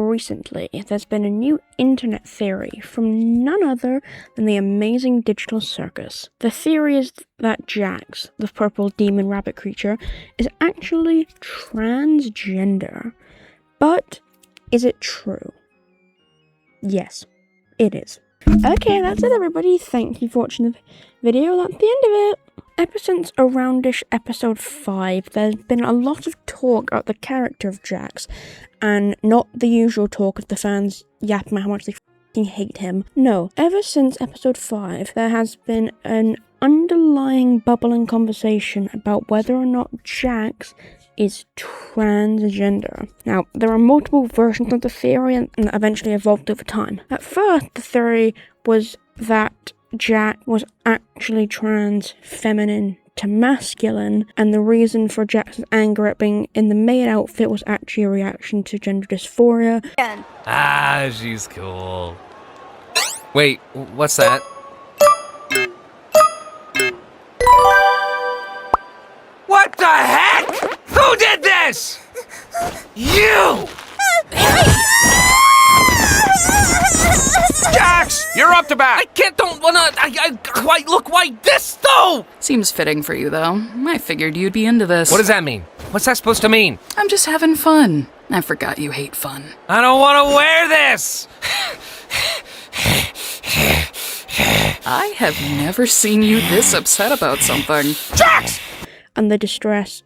recently, there's been a new internet theory from none other than the amazing Digital Circus. The theory is that Jax, the purple demon rabbit creature, is actually transgender. But is it true? Yes, it is. Okay, that's it, everybody. Thank you for watching the video. That's the end of it. Ever since aroundish episode 5, there's been a lot of talk about the character of Jax, and not the usual talk of the fans yapping about how much they f***ing hate him. No, ever since episode 5, there has been an underlying bubbling conversation about whether or not Jax is transgender. Now, there are multiple versions of the theory and that eventually evolved over time. At first, the theory was that Jax was actually trans feminine to masculine, and the reason for Jax's anger at being in the maid outfit was actually a reaction to gender dysphoria. Ah, she's cool. Wait, what's that? What the heck? Who did this? You! Jax, you're up to bat. I can't, don't wanna, why this though? Seems fitting for you though. I figured you'd be into this. What does that mean? What's that supposed to mean? I'm just having fun. I forgot you hate fun. I don't wanna wear this. I have never seen you this upset about something. Jax! And the distress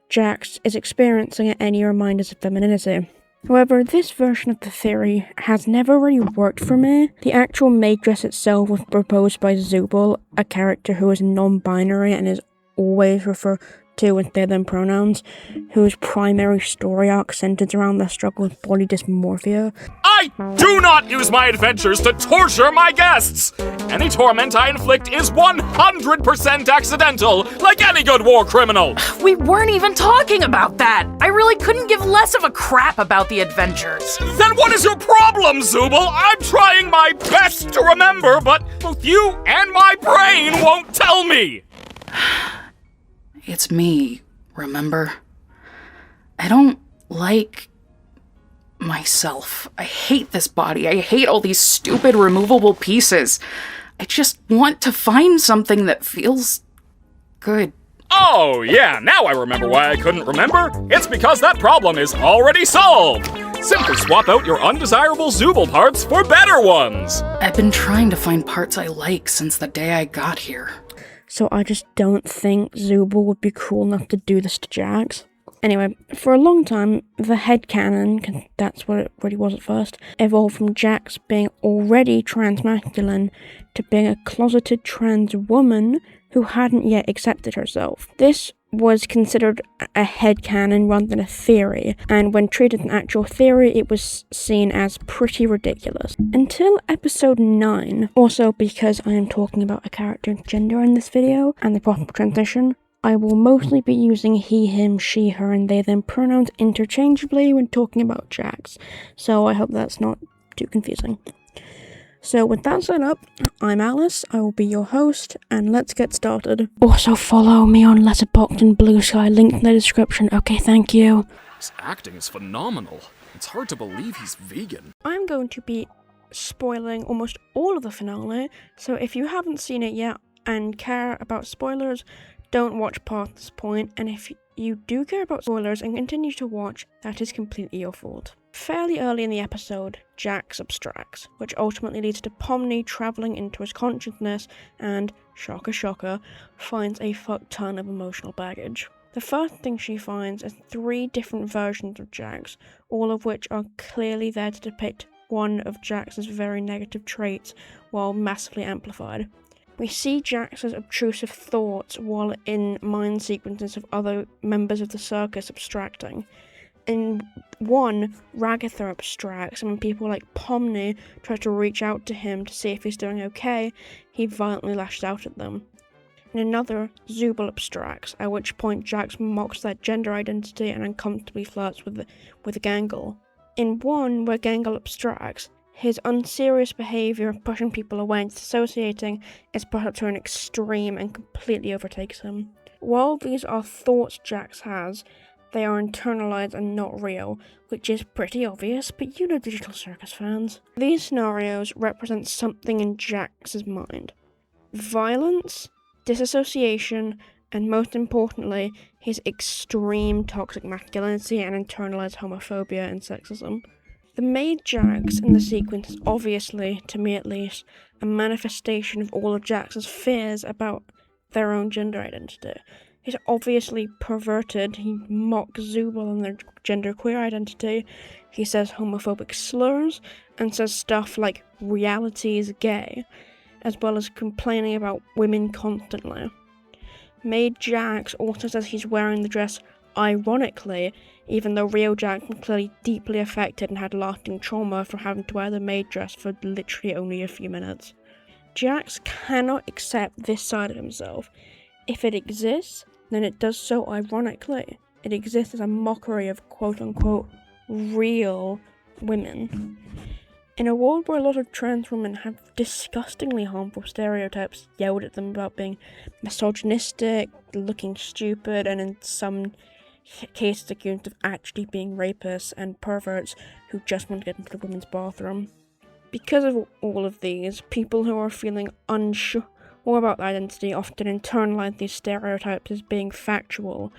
Jax is experiencing at any reminders of femininity. However, this version of the theory has never really worked for me. The actual maid dress itself was proposed by Zubul, a character who is non-binary and is always referred to with they/them pronouns, whose primary story arc centers around their struggle with body dysmorphia. I do not use my adventures to torture my guests! Any torment I inflict is 100% accidental, like any good war criminal! We weren't even talking about that! I really couldn't give less of a crap about the adventures. Then what is your problem, Zubul? I'm trying my best to remember, but both you and my brain won't tell me! It's me, remember? I don't like myself. I hate this body. I hate all these stupid removable pieces. I just want to find something that feels good. Oh, yeah, now I remember why I couldn't remember. It's because that problem is already solved. Simply swap out your undesirable Zubul parts for better ones. I've been trying to find parts I like since the day I got here. So I just don't think Zubul would be cool enough to do this to Jax. Anyway, for a long time, the headcanon, 'cause that's what it really was at first, evolved from Jax being already transmasculine to being a closeted trans woman who hadn't yet accepted herself. This was considered a headcanon rather than a theory, and when treated as an actual theory, it was seen as pretty ridiculous. Until episode 9, also because I am talking about a character's gender in this video, and the possible transition, I will mostly be using he, him, she, her, and they/them pronouns interchangeably when talking about Jax, so I hope that's not too confusing. So with that set up, I'm Alice, I will be your host, and let's get started. Also follow me on Letterboxd and Blue Sky, link in the description. Okay, thank you. His acting is phenomenal. It's hard to believe he's vegan. I'm going to be spoiling almost all of the finale, so if you haven't seen it yet and care about spoilers, don't watch past this point, and if you do care about spoilers and continue to watch, that is completely your fault. Fairly early in the episode, Jax abstracts, which ultimately leads to Pomni travelling into his consciousness and, shocker shocker, finds a fuck ton of emotional baggage. The first thing she finds is 3 different versions of Jax, all of which are clearly there to depict one of Jax's very negative traits, while massively amplified. We see Jax's obtrusive thoughts while in mind sequences of other members of the circus abstracting. In one, Ragatha abstracts, and when people like Pomni try to reach out to him to see if he's doing okay, he violently lashes out at them. In another, Zubul abstracts, at which point Jax mocks their gender identity and uncomfortably flirts with Gangle. In one, where Gangle abstracts, his unserious behaviour of pushing people away and disassociating is brought up to an extreme and completely overtakes him. While these are thoughts Jax has, they are internalized and not real, which is pretty obvious, but you know Digital Circus fans. These scenarios represent something in Jax's mind. Violence, disassociation, and most importantly, his extreme toxic masculinity and internalized homophobia and sexism. The maid Jax in the sequence is obviously, to me at least, a manifestation of all of Jax's fears about their own gender identity. He's obviously perverted, he mocks Zubul and their genderqueer identity, he says homophobic slurs, and says stuff like reality is gay, as well as complaining about women constantly. Maid Jax also says he's wearing the dress ironically, even though real Jax was clearly deeply affected and had lasting trauma from having to wear the maid dress for literally only a few minutes. Jax cannot accept this side of himself. If it exists, then it does so ironically. It exists as a mockery of quote-unquote real women. In a world where a lot of trans women have disgustingly harmful stereotypes yelled at them about being misogynistic, looking stupid, and in some cases accused of actually being rapists and perverts who just want to get into the women's bathroom. Because of all of these, people who are feeling unsure about their identity often internalize these stereotypes as being factual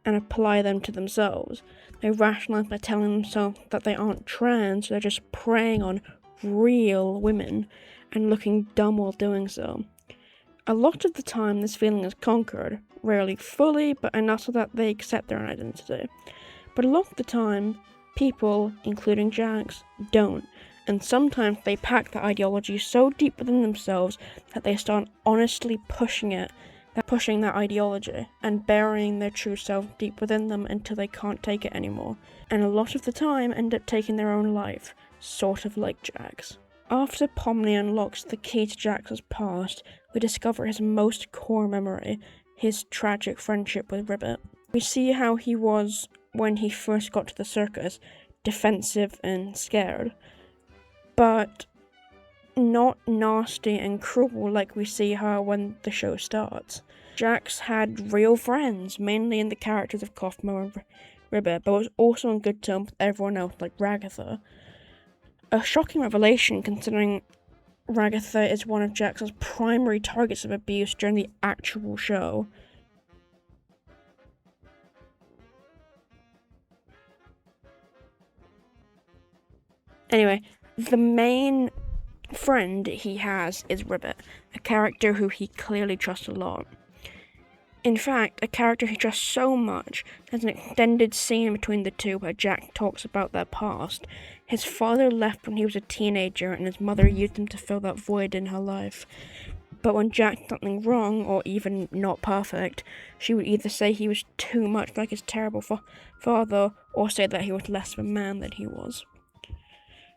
and apply them to themselves. They rationalize by telling themselves that they aren't trans, they're just preying on real women and looking dumb while doing so. A lot of the time this feeling is conquered, rarely fully, but enough so that they accept their own identity. But a lot of the time, people, including Jax, don't, and sometimes they pack the ideology so deep within themselves that they start honestly pushing that ideology and burying their true self deep within them until they can't take it anymore, and a lot of the time end up taking their own life, sort of like Jax. After Pomni unlocks the key to Jax's past, we discover his most core memory, his tragic friendship with Ribbit. We see how he was when he first got to the circus, defensive and scared, but not nasty and cruel like we see her when the show starts. Jax had real friends, mainly in the characters of Kaufmo and Ribbit, but was also on good terms with everyone else like Ragatha. A shocking revelation considering Ragatha is one of Jax's primary targets of abuse during the actual show. Anyway, the main friend he has is Ribbit, a character who he clearly trusts a lot. In fact, a character he trusts so much, there's an extended scene between the two where Jax talks about their past. His father left when he was a teenager and his mother used him to fill that void in her life. But when Jax did something wrong, or even not perfect, she would either say he was too much like his terrible father, or say that he was less of a man than he was.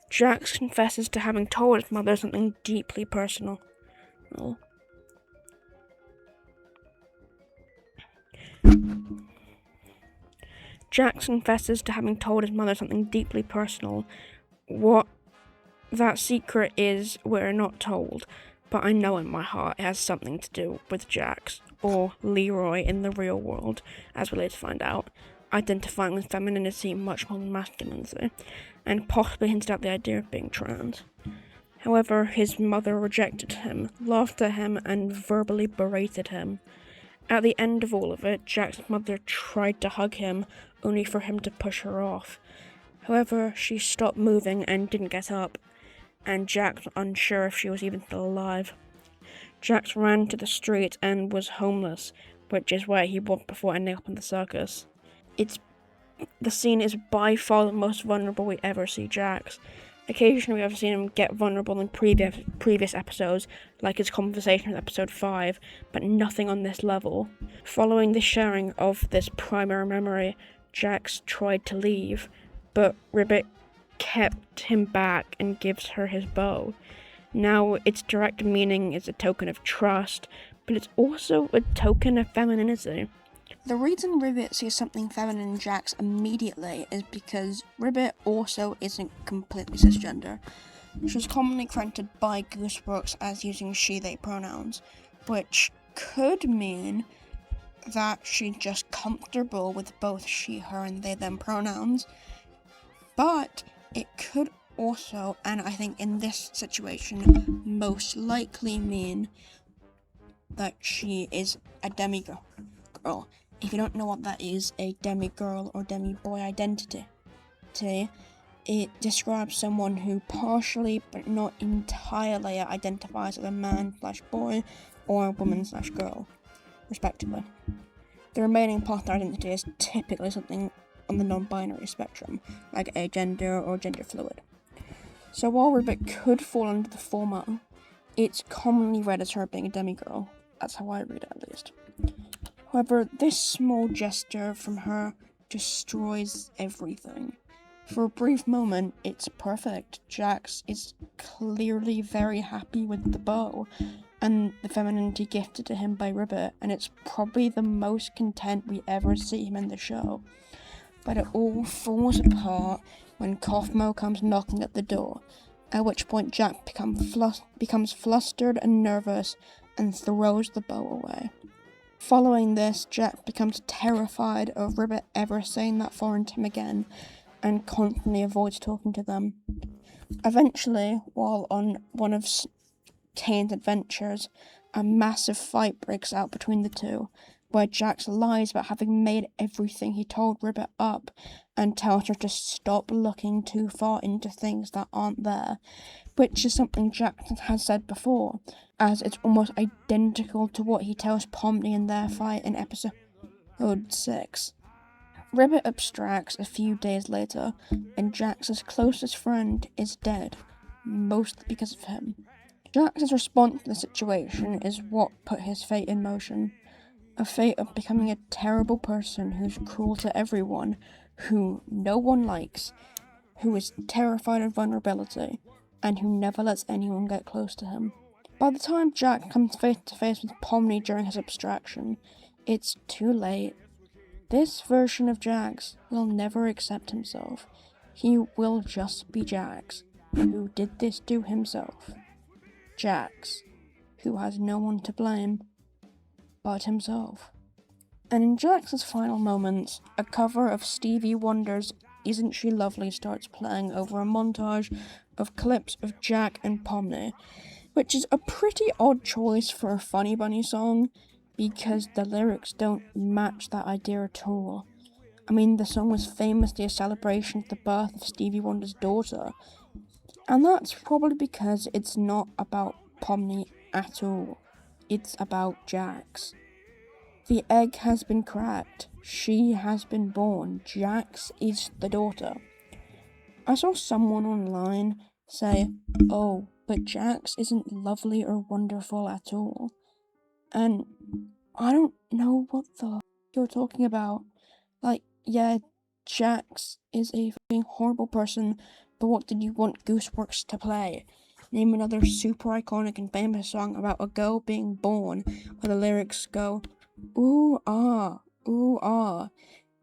Jax confesses to having told his mother something deeply personal. Jax confesses to having told his mother something deeply personal. What that secret is, we're not told, but I know in my heart it has something to do with Jax, or Leroy in the real world, as we later find out, identifying with femininity much more than masculinity, and possibly hinted at the idea of being trans. However, his mother rejected him, laughed at him, and verbally berated him. At the end of all of it, Jax's mother tried to hug him, only for him to push her off. However, she stopped moving and didn't get up, and Jax was unsure if she was even still alive. Jax ran to the street and was homeless, which is where he was before ending up in the circus. The scene is by far the most vulnerable we ever see Jax. Occasionally we have seen him get vulnerable in previous episodes, like his conversation with episode 5, but nothing on this level. Following the sharing of this primary memory, Jax tried to leave, but Ribbit kept him back and gives her his bow. Now, its direct meaning is a token of trust, but it's also a token of femininity. The reason Ribbit sees something feminine in Jax immediately is because Ribbit also isn't completely cisgender. She's commonly credited by Gooseworks as using she-they pronouns, which could mean that she's just comfortable with both she, her, and they, them pronouns. But it could also, and I think in this situation, most likely mean that she is a demigirl. If you don't know what that is, a demigirl or demi-boy identity, it describes someone who partially but not entirely identifies as a man/boy or a woman/girl, respectively. The remaining part of their identity is typically something on the non-binary spectrum, like agender or gender fluid. So while Ribbit could fall under the former, it's commonly read as her being a demigirl. That's how I read it, at least. However, this small gesture from her destroys everything. For a brief moment, it's perfect. Jax is clearly very happy with the bow and the femininity gifted to him by Ribbit, and it's probably the most content we ever see him in the show. But it all falls apart when Kaufmo comes knocking at the door, at which point Jack becomes flustered and nervous and throws the bow away. Following this, Jack becomes terrified of Ribbit ever saying that foreign to him again, and constantly avoids talking to them. Eventually, while on one of Kane's adventures, a massive fight breaks out between the two, where Jax lies about having made everything he told Ribbit up, and tells her to stop looking too far into things that aren't there, which is something Jax has said before, as it's almost identical to what he tells Pomni in their fight in episode 6. Ribbit abstracts a few days later, and Jax's closest friend is dead, mostly because of him. Jax's response to the situation is what put his fate in motion. A fate of becoming a terrible person who's cruel to everyone, who no one likes, who is terrified of vulnerability, and who never lets anyone get close to him. By the time Jack comes face to face with Pomni during his abstraction, it's too late. This version of Jax will never accept himself. He will just be Jax, who did this to himself. Jax, who has no one to blame but himself. And in Jax's final moments, a cover of Stevie Wonder's Isn't She Lovely starts playing over a montage of clips of Jack and Pomni, which is a pretty odd choice for a Funny Bunny song, because the lyrics don't match that idea at all. I mean, the song was famously a celebration of the birth of Stevie Wonder's daughter, and that's probably because it's not about Pomni at all. It's about Jax. The egg has been cracked. She has been born. Jax is the daughter. I saw someone online say, "Oh, but Jax isn't lovely or wonderful at all." And I don't know what the you're talking about. Like, yeah, Jax is a fucking horrible person, but what did you want Gooseworks to play? Name another super iconic and famous song about a girl being born, where the lyrics go, ooh ah,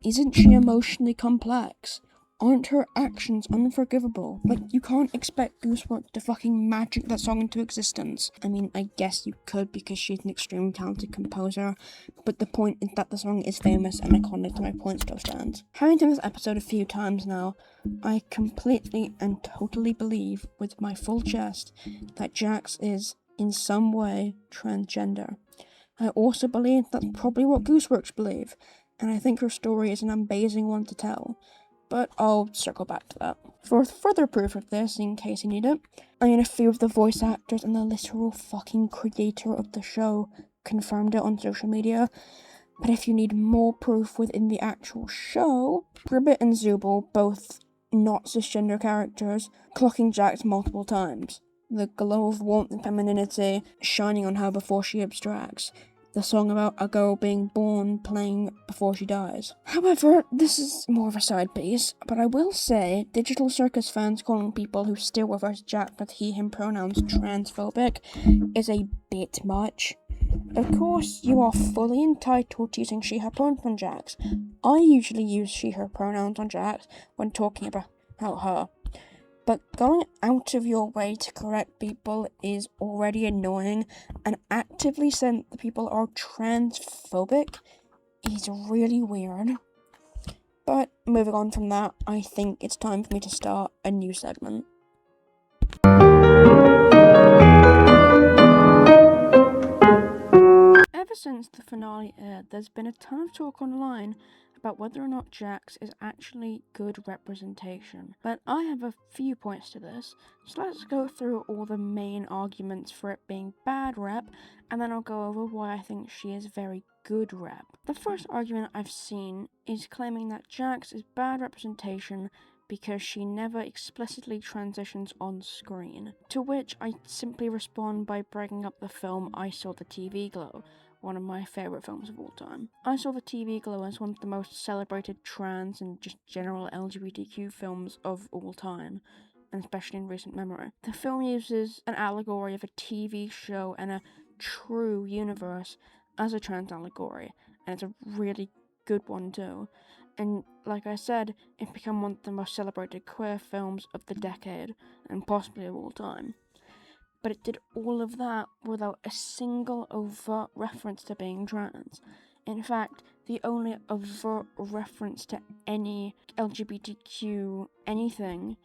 isn't she emotionally complex? Aren't her actions unforgivable? Like, you can't expect Gooseworks to fucking magic that song into existence. I mean, I guess you could because she's an extremely talented composer, but the point is that the song is famous and iconic, so my point still stands. Having done this episode a few times now, I completely and totally believe with my full chest that Jax is, in some way, transgender. I also believe that's probably what Gooseworks believe, and I think her story is an amazing one to tell. But I'll circle back to that. For further proof of this, in case you need it, I mean, a few of the voice actors and the literal fucking creator of the show confirmed it on social media. But if you need more proof within the actual show, Ribbit and Zooble, both not cisgender characters, clocking Jax multiple times. The glow of warmth and femininity shining on her before she abstracts. The song about a girl being born playing before she dies. However, this is more of a side piece, but I will say Digital Circus fans calling people who still refer to Jack with he/him pronouns transphobic is a bit much. Of course, you are fully entitled to using she/her pronouns on Jax. I usually use she/her pronouns on Jax when talking about her. But going out of your way to correct people is already annoying, and actively saying that people are transphobic is really weird. But moving on from that, I think it's time for me to start a new segment. Ever since the finale aired, there's been a ton of talk online about whether or not Jax is actually good representation. But I have a few points to this, so let's go through all the main arguments for it being bad rep, and then I'll go over why I think she is very good rep. The first argument I've seen is claiming that Jax is bad representation because she never explicitly transitions on screen, to which I simply respond by bringing up the film I Saw the TV Glow, one of my favourite films of all time. I Saw the TV Glow as one of the most celebrated trans and just general LGBTQ films of all time, and especially in recent memory. The film uses an allegory of a TV show and a true universe as a trans allegory, and it's a really good one too. And like I said, it's become one of the most celebrated queer films of the decade, and possibly of all time. But it did all of that without a single overt reference to being trans. In fact, the only overt reference to any LGBTQ anything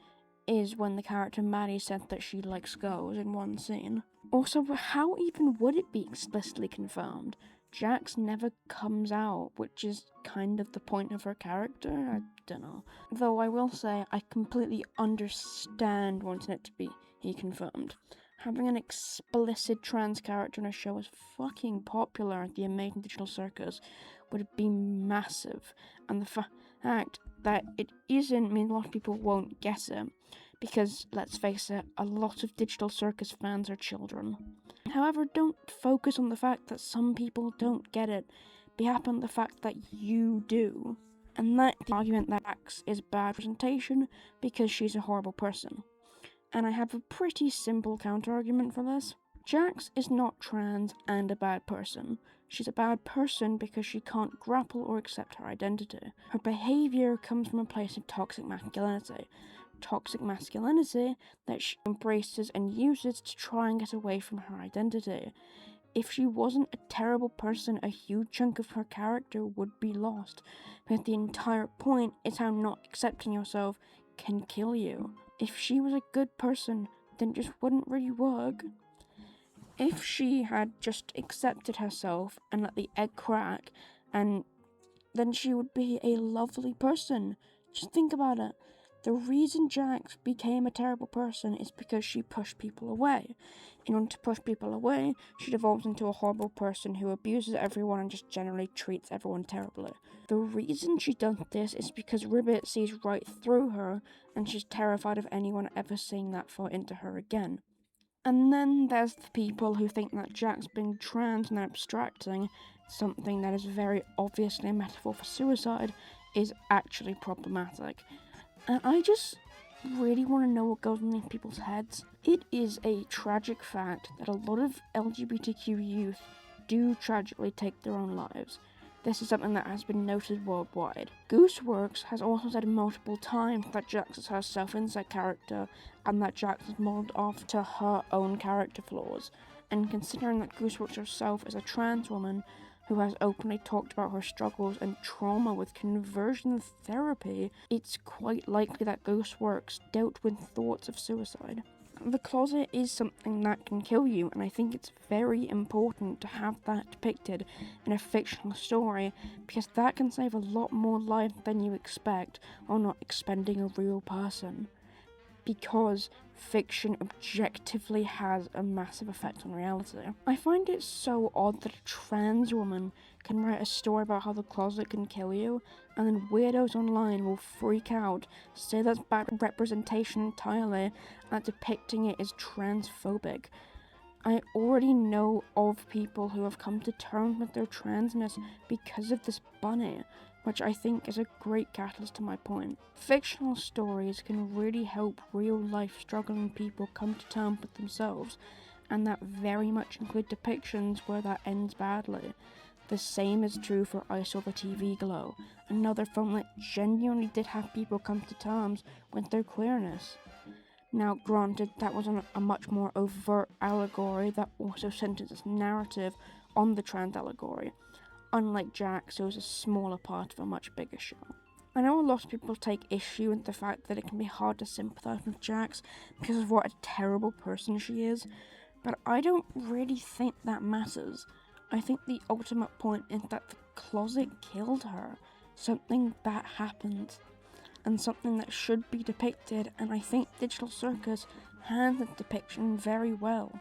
is when the character Maddie said that she likes girls in one scene. Also, how even would it be explicitly confirmed? Jax never comes out, which is kind of the point of her character. I don't know. Though I will say, I completely understand wanting it to be confirmed. Having an explicit trans character in a show as fucking popular as The Amazing Digital Circus would be massive, and the fact that it isn't means a lot of people won't get it, because, let's face it, a lot of Digital Circus fans are children. However, don't focus on the fact that some people don't get it, be happy on the fact that you do. And that's the argument that Jax is bad representation because she's a horrible person. And I have a pretty simple counter-argument for this. Jax is not trans and a bad person. She's a bad person because she can't grapple or accept her identity. Her behaviour comes from a place of toxic masculinity. Toxic masculinity that she embraces and uses to try and get away from her identity. If she wasn't a terrible person, a huge chunk of her character would be lost. But the entire point is how not accepting yourself can kill you. If she was a good person, then it just wouldn't really work. If she had just accepted herself and let the egg crack, and then she would be a lovely person. Just think about it. The reason Jax became a terrible person is because she pushed people away. In order to push people away, she devolves into a horrible person who abuses everyone and just generally treats everyone terribly. The reason she does this is because Ribbit sees right through her, and she's terrified of anyone ever seeing that far into her again. And then there's the people who think that Jax being trans and they're abstracting something that is very obviously a metaphor for suicide is actually problematic. And I just really want to know what goes on in people's heads. It is a tragic fact that a lot of LGBTQ youth do tragically take their own lives. This is something that has been noted worldwide. Gooseworks has also said multiple times that Jax is her self-inside character and that Jax is modeled off to her own character flaws. And considering that Gooseworks herself is a trans woman who has openly talked about her struggles and trauma with conversion therapy, it's quite likely that Gooseworks dealt with thoughts of suicide. The closet is something that can kill you, and I think it's very important to have that depicted in a fictional story, because that can save a lot more lives than you expect while not expending a real person. Because fiction objectively has a massive effect on reality. I find it so odd that a trans woman can write a story about how the closet can kill you, and then weirdos online will freak out, say that's bad representation entirely, and that depicting it is transphobic. I already know of people who have come to terms with their transness because of this bunny, which I think is a great catalyst to my point. Fictional stories can really help real-life struggling people come to terms with themselves, and that very much include depictions where that ends badly. The same is true for I Saw the TV Glow, another film that genuinely did have people come to terms with their queerness. Now, granted, that was a much more overt allegory that also centers its narrative on the trans allegory. unlike Jax, who is a smaller part of a much bigger show. I know a lot of people take issue with the fact that it can be hard to sympathise with Jax because of what a terrible person she is, but I don't really think that matters. I think the ultimate point is that the closet killed her. Something bad happened, and something that should be depicted, and I think Digital Circus handled the depiction very well,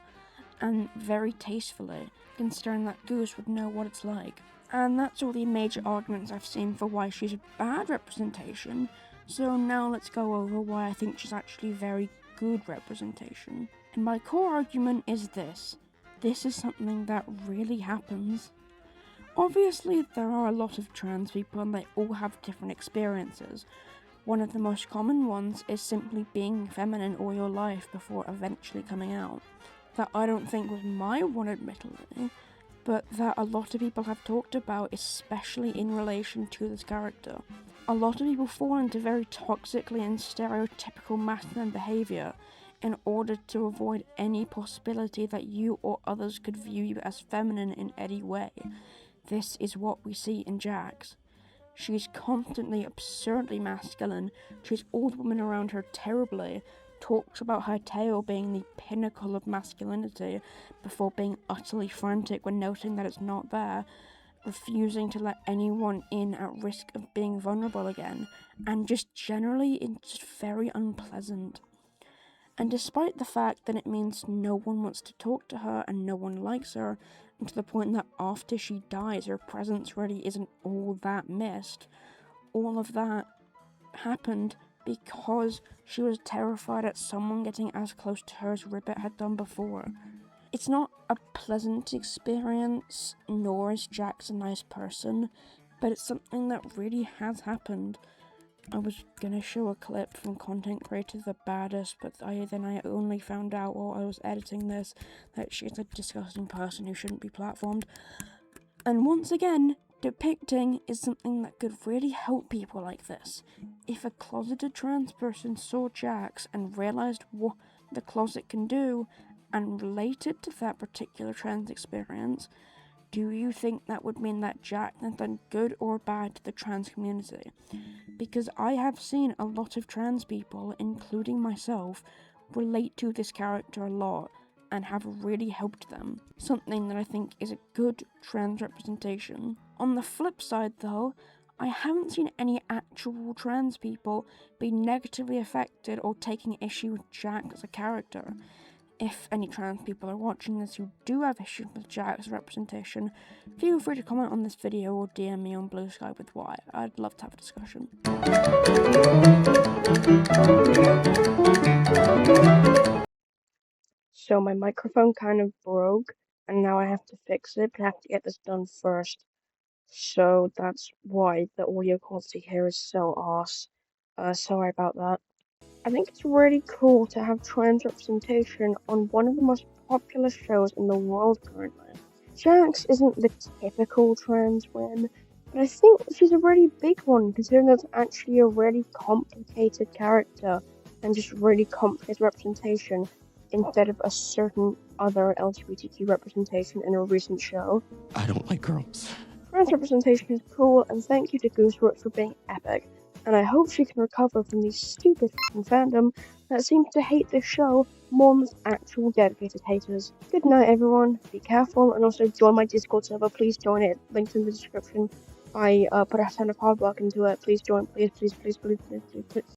and very tastefully, considering that Goose would know what it's like. And that's all the major arguments I've seen for why she's a bad representation, so now let's go over why I think she's actually very good representation. And my core argument is this. This is something that really happens. Obviously, there are a lot of trans people and they all have different experiences. One of the most common ones is simply being feminine all your life before eventually coming out. That I don't think was my one, admittedly, but that a lot of people have talked about, especially in relation to this character. A lot of people fall into very toxically and stereotypical masculine behaviour in order to avoid any possibility that you or others could view you as feminine in any way. This is what we see in Jax. She's constantly absurdly masculine, treats all the women around her terribly, talks about her tail being the pinnacle of masculinity before being utterly frantic when noting that it's not there, refusing to let anyone in at risk of being vulnerable again, and just generally it's just very unpleasant. And despite the fact that it means no one wants to talk to her and no one likes her, and to the point that after she dies her presence really isn't all that missed, all of that happened because she was terrified at someone getting as close to her as Ribbit had done before. It's not a pleasant experience, nor is Jax a nice person, but it's something that really has happened. I was gonna show a clip from Content Creator The Baddest, but then I only found out while I was editing this that she's a disgusting person who shouldn't be platformed. And once again, depicting is something that could really help people like this. If a closeted trans person saw Jax and realised what the closet can do and related to that particular trans experience, do you think that would mean that Jax has done good or bad to the trans community? Because I have seen a lot of trans people, including myself, relate to this character a lot and have really helped them. Something that I think is a good trans representation. On the flip side though, I haven't seen any actual trans people be negatively affected or taking issue with Jax as a character. If any trans people are watching this who do have issues with Jax representation, feel free to comment on this video or DM me on Blue Sky with why. I'd love to have a discussion. So my microphone kind of broke, and now I have to fix it, but I have to get this done first. So that's why the audio quality here is so arse. Sorry about that. I think it's really cool to have trans representation on one of the most popular shows in the world currently. Jax isn't the typical trans win, but I think she's a really big one considering it's actually a really complicated character and just really complicated representation instead of a certain other LGBTQ representation in a recent show. I don't like girls. Trans representation is cool, and thank you to Gooseworks for being epic. And I hope she can recover from the stupid fandom that seems to hate this show more than its actual dedicated haters. Good night, everyone. Be careful, and also join my Discord server. Please join it. Link's in the description. I put a ton of hard work into it. Please join. Please, please, please, please, please, please, please.